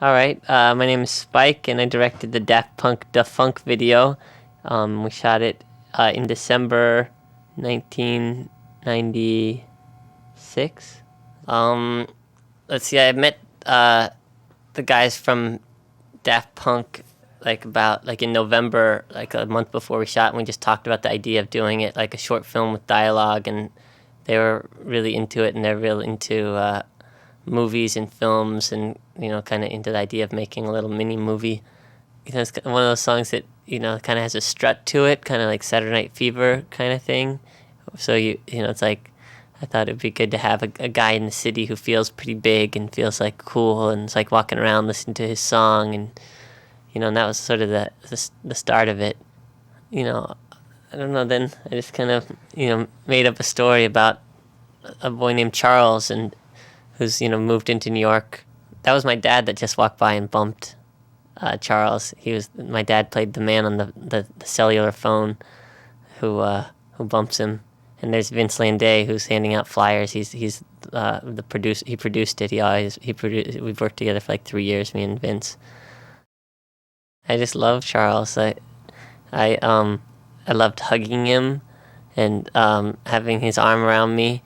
All right, my name is Spike, and I directed the Dafunk video. We shot it in December 1996. Um, let's see, I met the guys from Daft Punk like in November, like a month before we shot, and we just talked about the idea of doing it like a short film with dialogue, and they were really into it, and they're real into movies and films, and kind of into the idea of making a little mini movie. It's one of those songs that kind of has a strut to it, kind of like Saturday Night Fever kind of thing. So it's like I thought it'd be good to have a guy in the city who feels pretty big and feels like cool, and it's like walking around listening to his song, and that was sort of the start of it. I don't know. Then I just kind of made up a story about a boy named Charles, and who's moved into New York. That was my dad that just walked by and bumped Charles. My dad played the man on the cellular phone who bumps him. And there's Vince Landé, who's handing out flyers. He's the producer. He produced it. We've worked together for like 3 years, me and Vince. I just love Charles. I loved hugging him and having his arm around me,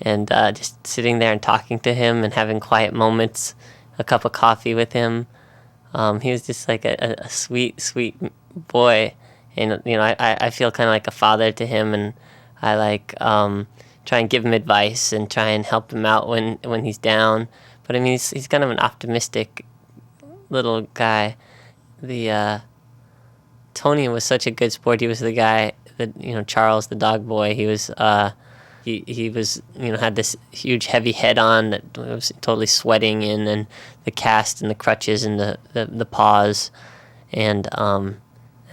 and just sitting there and talking to him and having quiet moments, a cup of coffee with him. He was just like a sweet, sweet boy, and I feel kind of like a father to him, and I like try and give him advice and try and help him out when he's down. But I mean, he's kind of an optimistic little guy. The Tony was such a good sport. He was the guy that Charles, the dog boy. He was he was had this huge heavy head on that was totally sweating in, and the cast and the crutches and the paws, and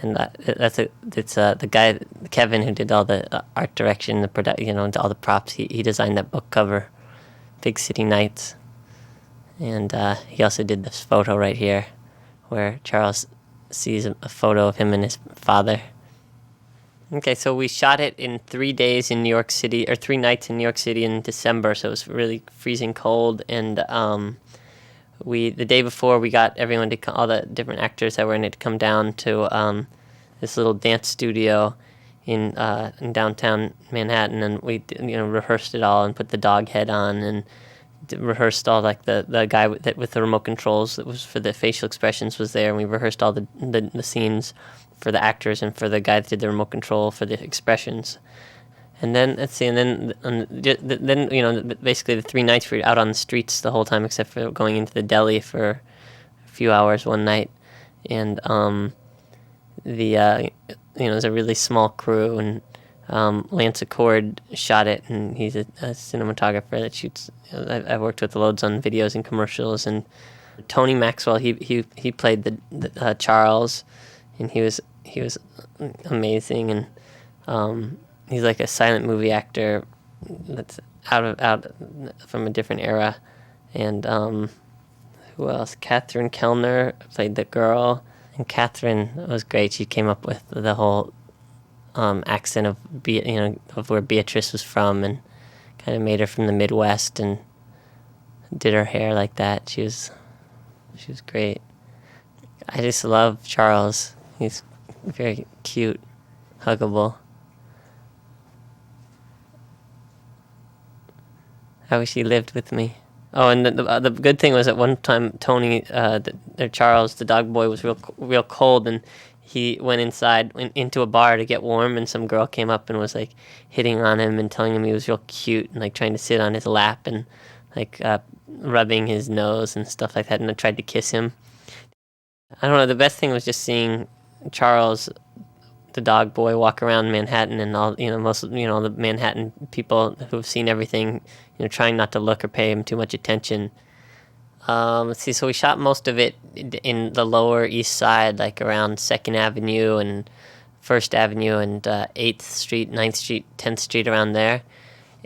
it's the guy Kevin who did all the art direction, all the props. He designed that book cover, Big City Nights, and he also did this photo right here, where Charles sees a photo of him and his father. Okay, so we shot it in 3 days in New York City, or 3 nights in New York City in December, so it was really freezing cold, and the day before we got everyone to all the different actors that were in it to come down to this little dance studio in downtown Manhattan, and we rehearsed it all and put the dog head on and rehearsed all, like the guy with the remote controls that was for the facial expressions was there, and we rehearsed all the scenes for the actors and for the guy that did the remote control for the expressions. And then let's see, and then basically the 3 nights we were out on the streets the whole time, except for going into the deli for a few hours one night. And it was a really small crew, and Lance Accord shot it, and he's a cinematographer that shoots. I've worked with loads on videos and commercials. And Tony Maxwell, he played the Charles, and he was amazing, and he's like a silent movie actor that's out from a different era. And who else? Catherine Kellner played the girl, and Catherine was great. She came up with the whole accent of where Beatrice was from, and kind of made her from the Midwest, and did her hair like that. She was great. I just love Charles. He's very cute, huggable. I wish he lived with me. Oh, and the good thing was at one time Tony, Charles, the dog boy, was real cold, and he went into a bar to get warm, and some girl came up and was like hitting on him and telling him he was real cute, and like trying to sit on his lap and like rubbing his nose and stuff like that, and I tried to kiss him. I don't know, the best thing was just seeing Charles, the dog boy, walk around Manhattan, and all most all the Manhattan people who've seen everything, trying not to look or pay him too much attention. Let's see, so we shot most of it in the Lower East Side, like around 2nd Avenue and 1st Avenue and 8th Street, 9th Street, 10th Street, around there,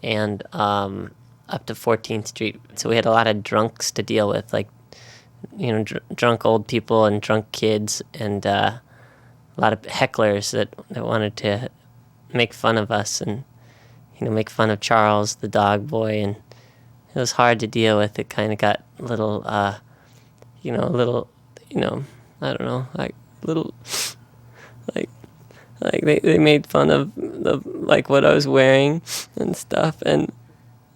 and up to 14th Street. So we had a lot of drunks to deal with, like drunk old people and drunk kids, and a lot of hecklers that wanted to make fun of us and make fun of Charles, the dog boy, and it was hard to deal with. It kind of got a little a little, I don't know, like little, like they made fun of like what I was wearing and stuff, and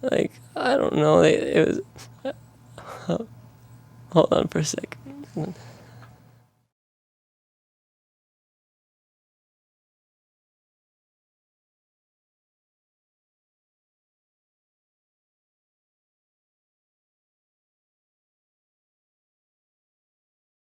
like I don't know, it was. Hold on for a second.